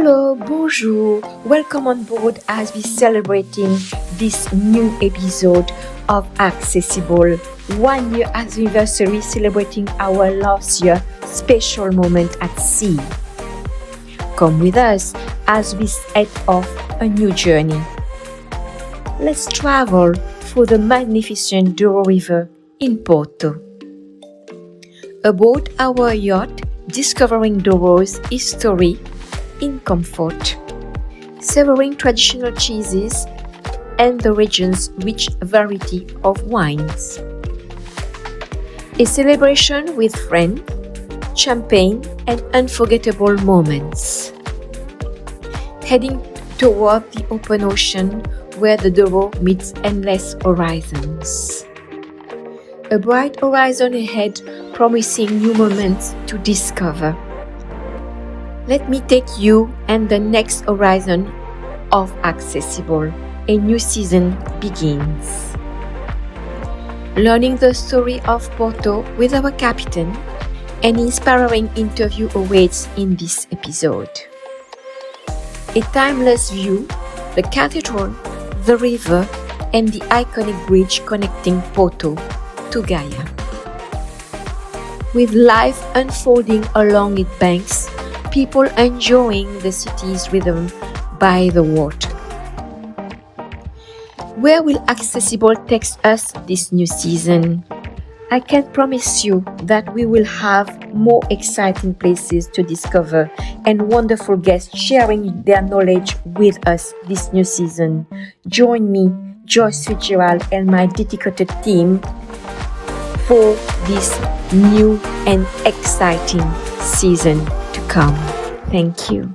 Hello, bonjour, welcome on board as we're celebrating this new episode of Accessible. 1 year anniversary celebrating our last year special moment at sea. Come with us as we set off a new journey. Let's travel through the magnificent Douro River in Porto. Aboard our yacht, discovering Douro's history in comfort, savoring traditional cheeses and the region's rich variety of wines. A celebration with friends, champagne and unforgettable moments. Heading toward the open ocean where the Douro meets endless horizons. A bright horizon ahead promising new moments to discover. Let me take you and the next horizon of Accessible. A new season begins. Learning the story of Porto with our captain, an inspiring interview awaits in this episode. A timeless view, the cathedral, the river, and the iconic bridge connecting Porto to Gaia. With life unfolding along its banks, people enjoying the city's rhythm by the water. Where will Accessible take us this new season? I can promise you that we will have more exciting places to discover and wonderful guests sharing their knowledge with us this new season. Join me, Joyce Fitzgerald, and my dedicated team for this new and exciting season to come. Thank you.